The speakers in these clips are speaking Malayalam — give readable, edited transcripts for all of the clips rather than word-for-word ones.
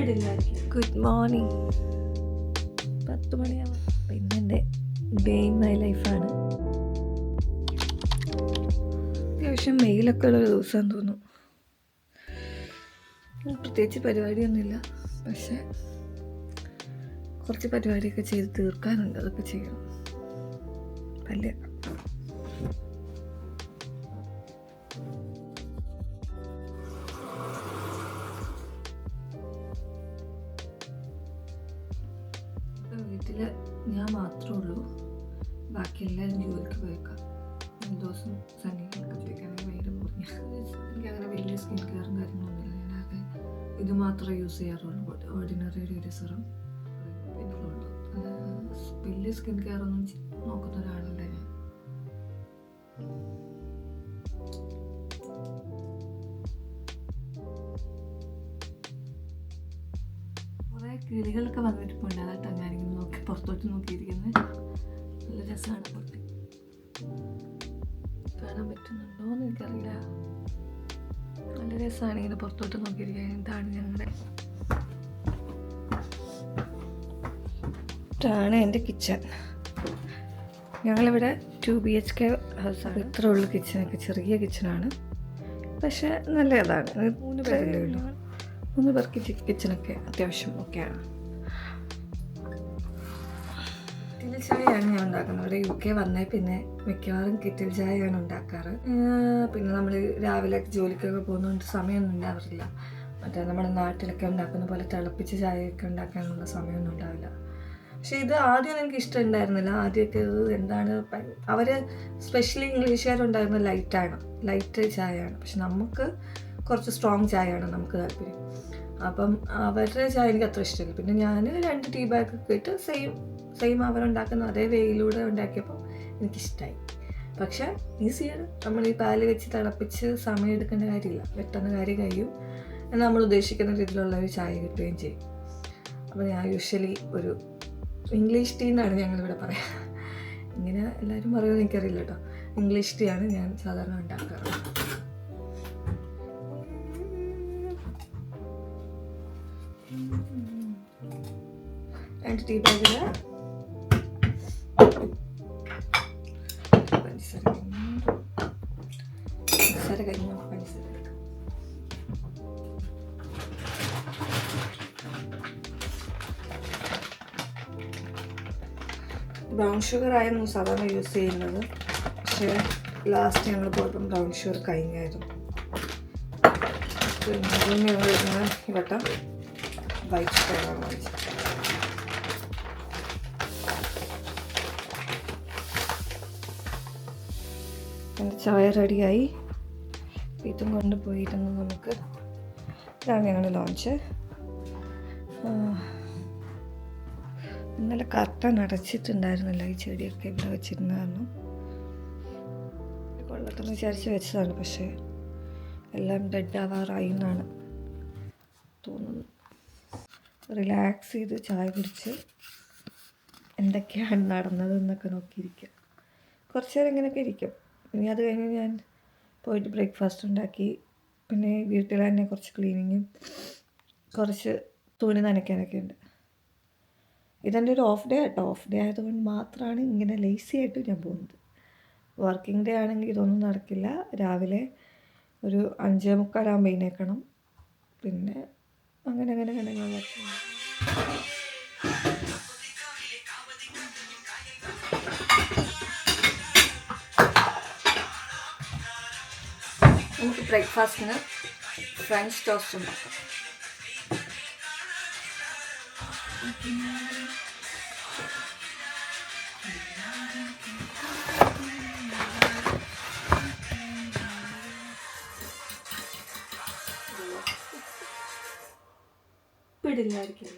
Good morning. 10 മണിയാവാം. ഇന്നെൻ്റെ ഡേ ഇൻ മൈ ലൈഫാണ്. അത്യാവശ്യം മെയിലൊക്കെ ഉള്ളൊരു ദിവസം തോന്നുന്നു. പ്രത്യേകിച്ച് പരിപാടിയൊന്നുമില്ല, പക്ഷെ കുറച്ച് പരിപാടിയൊക്കെ ചെയ്ത് തീർക്കാനുണ്ട്. അതൊക്കെ ചെയ്യണം. വലിയ വീട്ടിൽ ഞാൻ മാത്രമേ ഉള്ളൂ. ബാക്കി എല്ലാവരും ജോലിക്ക് പോയേക്കാം. ദിവസം സണ്ണിക്കൊക്കെയാണെങ്കിൽ ഭയങ്കര മുറിഞ്ഞ. എനിക്കങ്ങനെ വലിയ സ്കിൻ കെയറും കാര്യങ്ങളൊന്നുമില്ല. ഞാനാകെ ഇത് മാത്രമേ യൂസ് ചെയ്യാറുള്ളൂ. ഓർഡിനറി ഒരു സിറം പിന്നെ ഉള്ളൂ. വലിയ സ്കിൻ കെയർ ഒന്നും നോക്കുന്ന ഒരാളല്ല ഞാൻ. കുറേ കിളികളൊക്കെ വന്നിട്ടുണ്ട്. അതാട്ടോ ഞാനിങ്ങനെ നോക്കി പുറത്തോട്ട് നോക്കിയിരിക്കുന്നത്. നല്ല രസമാണ്. പുറത്ത് കാണാൻ പറ്റുന്നുണ്ടോയെന്ന് എനിക്കറിയില്ല. നല്ല രസമാണ് ഇങ്ങനെ പുറത്തോട്ട് നോക്കിയിരിക്കാൻ. ഇതാണ് ഞങ്ങളുടെ ഇതാണ് എൻ്റെ കിച്ചൺ. ഞങ്ങളിവിടെ 2 BHK ഹൗസാണ്. ഇത്ര ഉള്ള കിച്ചണൊക്കെ ചെറിയ കിച്ചണാണ്, പക്ഷെ നല്ല ഇതാണ്. 3 പേരല്ലേ ഉള്ളൂ. 3 പേർക്ക് കിച്ചണൊക്കെ അത്യാവശ്യം ഒക്കെയാണ്. കിറ്റിൽ ചായയാണ് ഞാൻ ഉണ്ടാക്കുന്നത്. ഇവിടെ UK വന്നേ പിന്നെ മിക്കവാറും കിറ്റിൽ ചായയാണ് ഉണ്ടാക്കാറ്. പിന്നെ നമ്മൾ രാവിലെ ജോലിക്കൊക്കെ പോകുന്നതുകൊണ്ട് സമയമൊന്നും ഉണ്ടാവാറില്ല. മറ്റേ നമ്മുടെ നാട്ടിലൊക്കെ ഉണ്ടാക്കുന്ന പോലെ തിളപ്പിച്ച് ചായയൊക്കെ ഉണ്ടാക്കാനുള്ള സമയമൊന്നും ഉണ്ടാവില്ല. പക്ഷേ ഇത് ആദ്യം എനിക്ക് ഇഷ്ടം ഉണ്ടായിരുന്നില്ല. ആദ്യമൊക്കെ ഇത് എന്താണ് അവർ സ്പെഷ്യലി ഇംഗ്ലീഷുകാരുണ്ടായിരുന്ന ലൈറ്റ് ചായയാണ്. പക്ഷെ നമുക്ക് കുറച്ച് സ്ട്രോങ് ചായയാണ് നമുക്ക് താല്പര്യം. അപ്പം അവരുടെ ചായ എനിക്ക് അത്ര ഇഷ്ടമില്ല. പിന്നെ ഞാൻ 2 ടീ ബാഗൊക്കെ ഇട്ട് സെയിം അവരുണ്ടാക്കുന്ന അതേ വേയിലൂടെ ഉണ്ടാക്കിയപ്പോൾ എനിക്കിഷ്ടമായി. പക്ഷേ ഈസിയാണ്. നമ്മൾ ഈ പാല് വെച്ച് തിളപ്പിച്ച് സമയം എടുക്കേണ്ട കാര്യമില്ല. പെട്ടെന്ന് കാര്യം കഴിയും. എന്നാൽ നമ്മൾ ഉദ്ദേശിക്കുന്ന രീതിയിലുള്ള ഒരു ചായ കിട്ടുകയും ചെയ്യും. അപ്പോൾ ഞാൻ യൂഷ്വലി ഒരു ഇംഗ്ലീഷ് ടീ എന്നാണ് ഞങ്ങളിവിടെ പറയാം. ഇങ്ങനെ എല്ലാവരും പറയുമെന്ന് എനിക്കറിയില്ല കേട്ടോ. ഇംഗ്ലീഷ് ടീ ആണ് ഞാൻ സാധാരണ ഉണ്ടാക്കാറ്. 2 ടീ ബാഗിൽ പഞ്ചസാര കഴിഞ്ഞു. പഞ്ചസാര ബ്രൗൺ ഷുഗർ ആയിരുന്നു സാധാരണ യൂസ് ചെയ്യുന്നത്. പക്ഷേ ലാസ്റ്റ് ഞങ്ങൾ പോയപ്പം ബ്രൗൺ ഷുഗർ കഴിഞ്ഞായിരുന്നു. പിന്നെ ഞങ്ങൾ വരുന്ന ഈ വട്ടം വൈറ്റ് ഷുഗറാണ് വാങ്ങിച്ചത്. എൻ്റെ ചായ റെഡിയായി. ഇതും കൊണ്ടുപോയിരുന്നു നമുക്ക്. ഇതാണ് ഞങ്ങളുടെ ലോഞ്ച്. ഇന്നലെ കർട്ടൻ അടച്ചിട്ടുണ്ടായിരുന്നില്ല. ഈ ചെടിയൊക്കെ ഇവിടെ വെച്ചിരുന്നായിരുന്നു. കൊള്ളട്ടെന്ന് വിചാരിച്ച് വെച്ചതാണ്. പക്ഷേ എല്ലാം ഡെഡ് ആവാറായി എന്നാണ് തോന്നുന്നു. റിലാക്സ് ചെയ്ത് ചായ കുടിച്ച് എന്തൊക്കെയാണ് നടന്നതെന്നൊക്കെ നോക്കിയിരിക്കുക. കുറച്ച് നേരം ഇങ്ങനെയൊക്കെ ഇരിക്കും. ഇനി അത് കഴിഞ്ഞ് ഞാൻ പോയിട്ട് ബ്രേക്ക്ഫാസ്റ്റ് ഉണ്ടാക്കി. പിന്നെ വീട്ടിൽ തന്നെ കുറച്ച് ക്ലീനിങ്ങും കുറച്ച് തുണി നനയ്ക്കാനൊക്കെ ഉണ്ട്. ഇതെൻ്റെ ഒരു ഓഫ് ഡേ കേട്ടോ. ഓഫ് ഡേ ആയതുകൊണ്ട് മാത്രമാണ് ഇങ്ങനെ ലേസി ആയിട്ട് ഞാൻ പോകുന്നത്. വർക്കിംഗ് ഡേ ആണെങ്കിൽ ഇതൊന്നും നടക്കില്ല. രാവിലെ ഒരു 5:45 എഴുന്നേൽക്കണം. പിന്നെ അങ്ങനെ ഞാൻ നമുക്ക് ബ്രേക്ക്ഫാസ്റ്റിന് ഫ്രഞ്ച് ടോസ്റ്റ് ഉണ്ടാക്കാം. പിടില്ലായിരിക്കില്ലേ?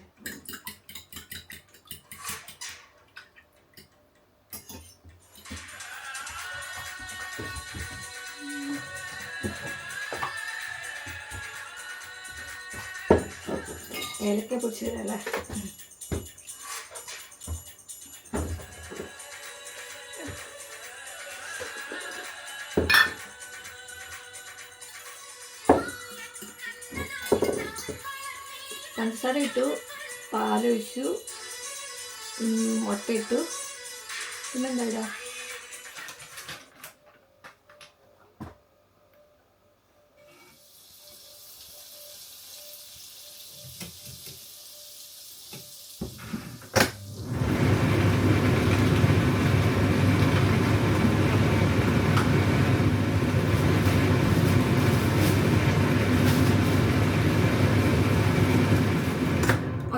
ഏലക്ക പൊടിച്ചതല്ലേ? പഞ്ചസാര ഇട്ടു, പാലൊഴിച്ചു, മുട്ട ഇട്ടു, പിന്നെന്താ ഇടാ,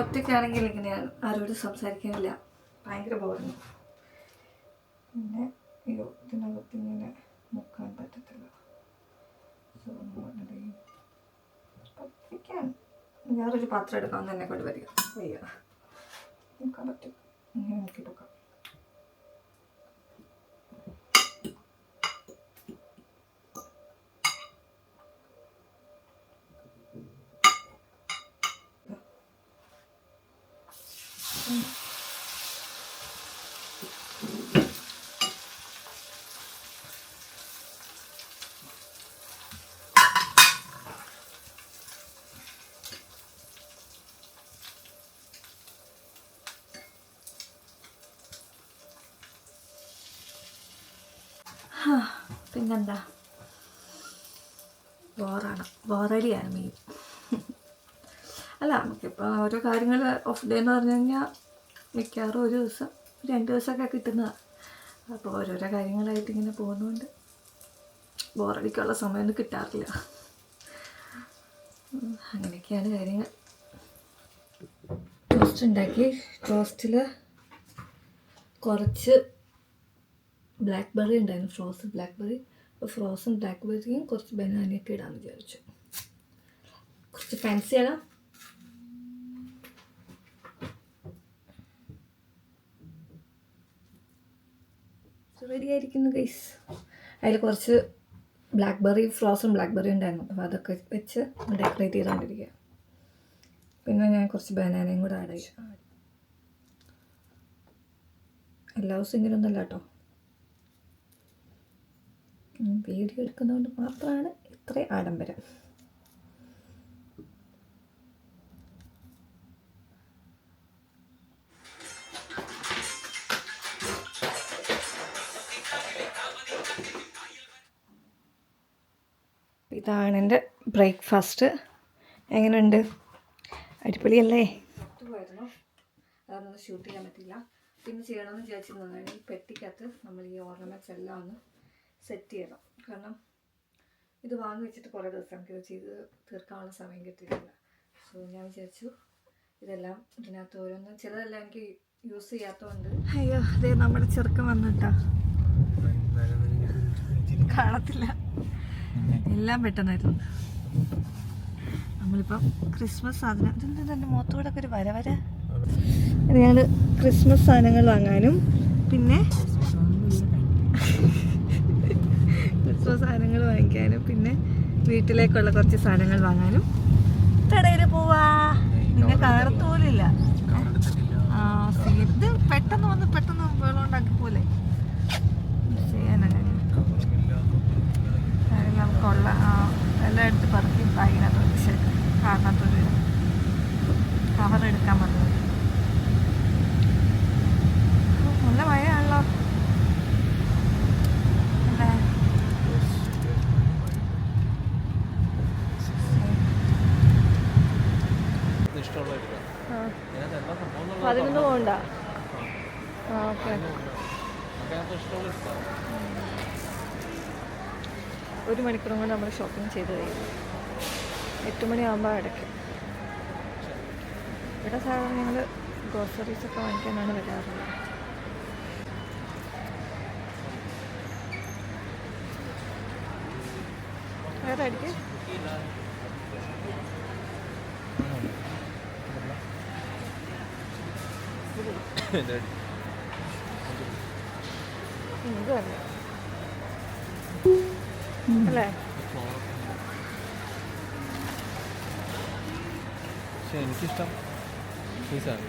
ഒറ്റയ്ക്കാണെങ്കിൽ ഇങ്ങനെ ആരോടും സംസാരിക്കാനില്ല, ഭയങ്കര ബോറിങ്. പിന്നെ അയ്യോ ഇതിനകത്ത് ഇങ്ങനെ മുക്കാൻ പറ്റത്തില്ല. വേറൊരു പാത്രം എടുക്കാൻ തന്നെ കൊണ്ട് വരിക, വയ്യ മുക്കാൻ പറ്റും, ഇങ്ങനെ നോക്കി നോക്കാം. പിന്നെന്താ, ബോറടിയാണ് മെയിൻ. അല്ല, നമുക്കിപ്പോൾ ഓരോ കാര്യങ്ങൾ ഓഫ് ഡേ എന്ന് പറഞ്ഞു കഴിഞ്ഞാൽ മിക്കവാറും ഒരു ദിവസം 2 ദിവസമൊക്കെ കിട്ടുന്നതാണ്. അപ്പോൾ ഓരോരോ കാര്യങ്ങളായിട്ട് ഇങ്ങനെ പോകുന്നതുകൊണ്ട് ബോറടിക്കുള്ള സമയമൊന്നും കിട്ടാറില്ല. അങ്ങനെയൊക്കെയാണ് കാര്യങ്ങൾ. ടോസ്റ്റ് ഉണ്ടാക്കി, ടോസ്റ്റിൽ കുറച്ച് ബ്ലാക്ക് ബെറി ഉണ്ടായിരുന്നു, ഫ്രോസൺ ബ്ലാക്ക് ബെറി. അപ്പോൾ ഫ്രോസൺ ബ്ലാക്ക് ബെറിയും കുറച്ച് ബനാനയൊക്കെ ഇടാമെന്ന് വിചാരിച്ചു. കുറച്ച് ഫാൻസിയാണ്. റെഡി ആയിരിക്കുന്നു ഗൈസ്. അതിൽ കുറച്ച് black berry, frozen black berry ഉണ്ടായിരുന്നു, അപ്പോൾ അതൊക്കെ വെച്ച് ഡെക്കറേറ്റ് ചെയ്തുകൊണ്ടിരിക്കുക. പിന്നെ ഞാൻ കുറച്ച് ബനാനയും കൂടെ ആഡ് ചെയ്തു. എല്ലാ ദിവസവും ഇങ്ങനെയൊന്നുമല്ല കേട്ടോ, വീഡിയോ എടുക്കുന്നതുകൊണ്ട് മാത്രമാണ് ഇത്രയും ആഡംബരം. ഇതാണ് എൻ്റെ ബ്രേക്ക്ഫാസ്റ്റ്. എങ്ങനെയുണ്ട്? അടിപൊളിയല്ലേ? പോയിരുന്നു, അതൊന്നും ഷൂട്ട് ചെയ്യാൻ പറ്റില്ല. പിന്നെ ചെയ്യണമെന്ന് വിചാരിച്ചിരുന്നതാണ് ഈ പെട്ടിക്കകത്ത് നമ്മൾ ഈ ഓർണമെൻറ്റ്സ് എല്ലാം ഒന്ന് സെറ്റ് ചെയ്യണം. കാരണം ഇത് വാങ്ങി വെച്ചിട്ട് കുറേ ദിവസം നമുക്കിത് ചെയ്ത് തീർക്കാനുള്ള സമയം കിട്ടിയിട്ടില്ല. സോ ഞാൻ വിചാരിച്ചു ഇതെല്ലാം ഇതിനകത്ത് ഓരോന്നും, ചിലതെല്ലാം എനിക്ക് യൂസ് ചെയ്യാത്തതുകൊണ്ട്. അയ്യോ, അതേ നമ്മുടെ ചെറുക്കം വന്നിട്ടാ, കാണത്തില്ല, എല്ലാം പെട്ടെന്നായിരുന്നു. നമ്മളിപ്പം ക്രിസ്മസ് സാധനം, ഇതിൻ്റെ തന്നെ മുഖത്തൂടെ ഒക്കെ ഒരു വര ഞങ്ങൾ ക്രിസ്മസ് സാധനങ്ങൾ വാങ്ങാനും പിന്നെ ക്രിസ്മസ് സാധനങ്ങൾ വാങ്ങിക്കാനും പിന്നെ വീട്ടിലേക്കുള്ള കുറച്ച് സാധനങ്ങൾ വാങ്ങാനും കടയിൽ പോവാ. നിന്നെ കാണത്തോലില്ല. ഇത് പെട്ടെന്ന് വെള്ളമുണ്ടാക്കി പോലെ ചെയ്യാനാണ് നമുക്കുള്ള എല്ലാം എടുത്ത് പറക്കി ബാഗിനകത്തോട്ട് ശരി കാറിനകത്തോട്ട് കവർ എടുക്കാൻ വന്നത്. നല്ല മഴയാണല്ലോ അല്ലേ? 11 പോകണ്ട. ഓക്കെ, 1 മണിക്കൂറും കൊണ്ട് നമ്മൾ ഷോപ്പിംഗ് ചെയ്ത് കഴിയും. 8 മണിയാകുമ്പോൾ അടയ്ക്കും. ഇവിടെ സാധാരണ ഞങ്ങൾ ഗ്രോസറീസൊക്കെ വാങ്ങിക്കാനാണ് വരാറുള്ളത്. വേറെ അടിക്ക് ഇതല്ലേ അല്ലേ? പക്ഷെ എനിക്കിഷ്ടം പീസാണ്.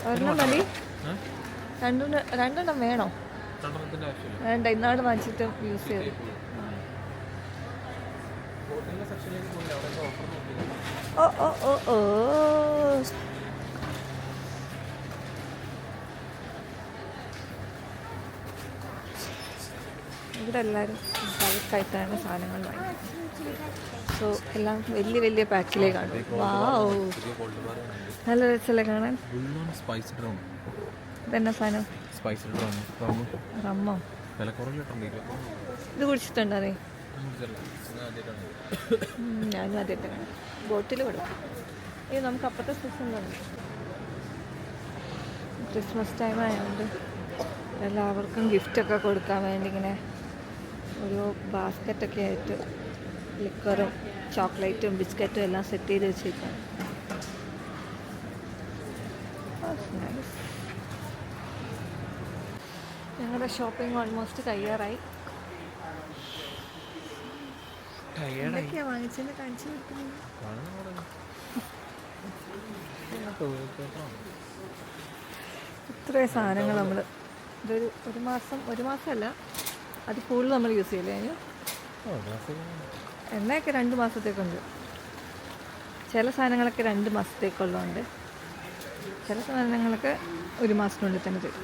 ഒരെണ്ണം മതി? രണ്ടെണ്ണം വേണോ? വേണ്ട, ഇന്നാട് വാങ്ങിച്ചിട്ട് യൂസ് ചെയ്തു. ഹോട്ടലിൻ്റെ സെക്ഷനിലേക്ക് പോയില്ല, അവിടെ എന്തോ ഓഫർ നോക്കിയില്ല. ഓ ഓ ഓ ഓ ഇവിടെ എല്ലാവരും ബൾക്കായിട്ടാണ് സാധനങ്ങൾ വാങ്ങിക്കുന്നത്. സോ എല്ലാം വലിയ വലിയ പാക്കിലേക്കാണ്. വാവ്, പുതിയ ഗോൾഡ് ബാർ നല്ല രസമല്ലേ കാണാൻ. സ്പൈസ്ഡ് റം, ഇതെന്നാ സാധനം? സ്പൈസ്ഡ് റം റമ്മോ? വില കുറവിലിട്ടുണ്ട്. ഇത് കുടിച്ചിട്ടുണ്ടോ നീ? ഞാനും ആദ്യമായിട്ട് കാണാം. ബോട്ടിൽ കൊടുക്കും. നമുക്ക് അപ്പുറത്തെ സീസൺ തന്നെ ക്രിസ്മസ് ടൈം ആയതുകൊണ്ട് എല്ലാവർക്കും ഗിഫ്റ്റൊക്കെ കൊടുക്കാൻ വേണ്ടി ഇങ്ങനെ ഒരു ബാസ്ക്കറ്റൊക്കെ ആയിട്ട് ലിക്കറും ചോക്ലേറ്റും ബിസ്ക്കറ്റും എല്ലാം സെറ്റ് ചെയ്ത് വെച്ചേക്കാണ്. ഞങ്ങളുടെ ഷോപ്പിംഗ് ഓൾമോസ്റ്റ് കഴിയാറായി. എന്തൊക്കെയാ വാങ്ങിച്ചെന്ന് കാണിച്ചു കൊടുക്കുന്നത്? ഇത്രയും സാധനങ്ങൾ നമ്മൾ ഇതൊരു ഒരു മാസമല്ല, അത് കൂടുതൽ നമ്മൾ യൂസ് ചെയ്യില്ലേ അതിന്? എണ്ണയൊക്കെ 2 മാസത്തേക്കുണ്ട്. ചില സാധനങ്ങളൊക്കെ 2 മാസത്തേക്കുള്ളതുണ്ട്, ചില സാധനങ്ങളൊക്കെ 1 മാസത്തിനുള്ളിൽ തന്നെ തരും.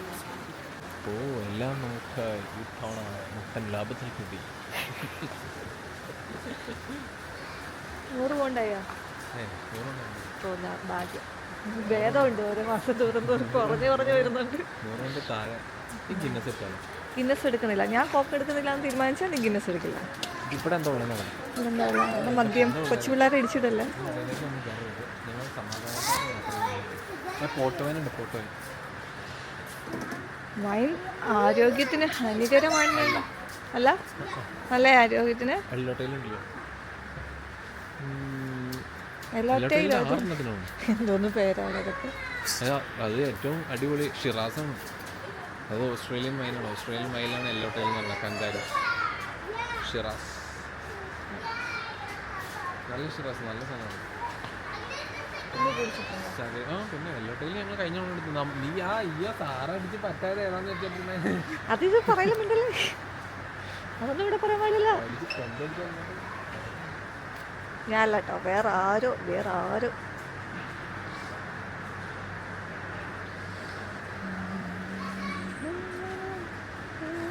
എല്ലാം നമുക്ക് ഈ തവണ മുട്ടൻ ലാഭത്തിൽ കിട്ടി. 100 പോണ്ടായോ? ഭാഗ്യം. ഭേദമുണ്ട്, ഓരോ മാസം തോറും കുറഞ്ഞു വരുന്നുണ്ട്. ഗിന്നസ് എടുക്കുന്നില്ല. ഞാൻ കോക്ക് എടുക്കുന്നില്ല എന്ന് തീരുമാനിച്ചാൽ നീ ഗിന്നസ് എടുക്കില്ല. ഇവിടെ എന്താ മദ്യം കൊച്ചു പിള്ളേരെ ഇടിച്ചിട്ടല്ലേ. വൈൻ ആരോഗ്യത്തിന് ഹാനികരമാണല്ലോ. അല്ല, നല്ല ആരോഗ്യത്തിന്. എന്തോന്ന് പേരാണ് അതൊക്കെ. അത് ഏറ്റവും അടിപൊളി ഷിറാസാണ്. അത് ഓസ്ട്രേലിയൻ വൈനാണ്. ഓസ്ട്രേലിയൻ വൈനാണ് എല്ലോട്ടയിൽ നിന്നുള്ള കങ്കാരു ഷിറാസ്. നല്ല ഷിറാസ്, നല്ല സാധനമാണ്. പിന്നെ എല്ലോട്ടയിൽ ഞങ്ങൾ കഴിഞ്ഞ എടുത്തു. നീ സാറടിച്ച് പറ്റാതെ ഏതാന്ന് വെച്ചിട്ടുണ്ടെ അതിത് പറയലുണ്ടല്ലേ. അതൊന്നും ഇവിടെ പറയാൻ പാടില്ല. ഞാനല്ല കേട്ടോ, വേറെ ആരോ.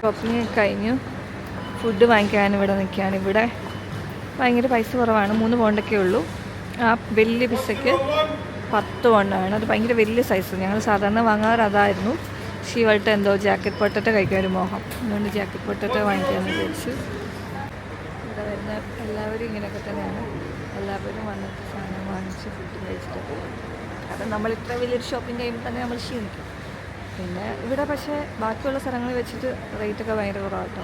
ഷോപ്പിംഗ് കഴിഞ്ഞു. ഫുഡ് വാങ്ങിക്കാൻ ഇവിടെ നിൽക്കുകയാണ്. ഇവിടെ ഭയങ്കര പൈസ കുറവാണ്. 3 പൗണ്ടൊക്കെ ഉള്ളൂ. ആ വലിയ പിസയ്ക്ക് 10 പൗണ്ടാണ്. അത് ഭയങ്കര വലിയ സൈസ്. ഞങ്ങൾ സാധാരണ വാങ്ങാറ് അതായിരുന്നു. ഷീവായിട്ട് എന്തോ ജാക്കറ്റ് പൊട്ടറ്റോ കഴിക്കാൻ ഒരു മോഹം, അതുകൊണ്ട് ജാക്കറ്റ് പൊട്ടറ്റോ വാങ്ങിക്കാമെന്ന് വിചാരിച്ചു. ഇവിടെ വരുന്ന എല്ലാവരും ഇങ്ങനെയൊക്കെ തന്നെയാണ്. എല്ലാവരും വന്നിട്ട് സാധനം വാങ്ങിച്ച് ഫുഡ് കഴിച്ചിട്ട് പോകും. കാരണം നമ്മൾ ഇത്ര വലിയൊരു ഷോപ്പിംഗ് കഴിയുമ്പോൾ തന്നെ നമ്മൾ ക്ഷീണിക്കും. പിന്നെ ഇവിടെ പക്ഷേ ബാക്കിയുള്ള സ്ഥലങ്ങളിൽ വെച്ചിട്ട് റേറ്റൊക്കെ ഭയങ്കര കുറവാട്ടോ.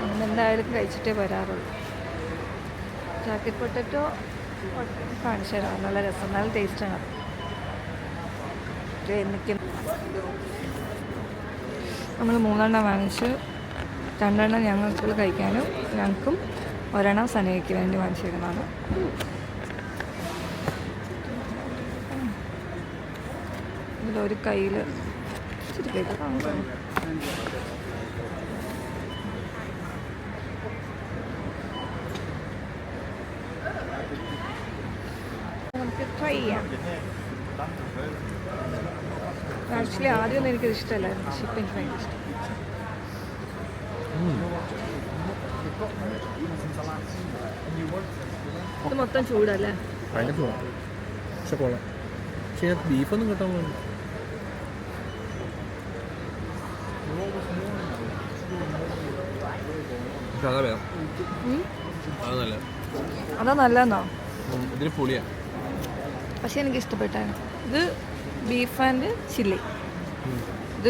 അങ്ങനെ എന്തായാലും കഴിച്ചിട്ടേ വരാറുള്ളൂ. ജാക്കറ്റ് പൊട്ടറ്റോ കാണിച്ചു തരാം. നല്ല രസം, നല്ല ടേസ്റ്റാണ്. നമ്മൾ 3 എണ്ണം വാങ്ങിച്ചു. 2 എണ്ണം ഞങ്ങൾക്ക് കഴിക്കാനും ഞങ്ങൾക്കും 1 എണ്ണം സനയ്ക്ക് വേണ്ടി വാങ്ങിച്ചിരുന്നതാണ്. ഇതിലൊരു കയ്യിൽ ഇച്ചിരി കേക്ക് കാണും. നമുക്ക് ട്രൈ ചെയ്യാം. ആക്ച്വലി ആദ്യമൊന്നും എനിക്കത് ഇഷ്ടമല്ലായിരുന്നു. ഷിപ്പ് എനിക്ക് ഭയങ്കര ഇഷ്ടം. ഇത് മൊത്തം ചൂടല്ലേ? ഭയങ്കര ചൂടാണ്. പക്ഷെ കൊള്ളാം. പക്ഷേ ബീഫൊന്നും കിട്ടാൻ വേണ്ടി അതാ നല്ലതെന്നോ? ഇതിന് പുളിയാ. പക്ഷെ എനിക്ക് ഇഷ്ടപ്പെട്ടാണ്. ഇത് ബീഫ് ആൻഡ് ചില്ലി. ഇത്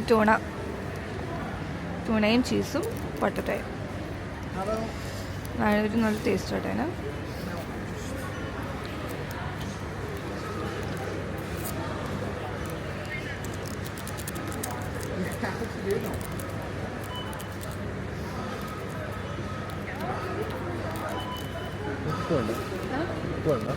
ടൂണയും ചീസും പൊട്ടറ്റോയും. ഒരു നല്ല ടേസ്റ്റ് ആയിട്ടാണ്. വേണ്ട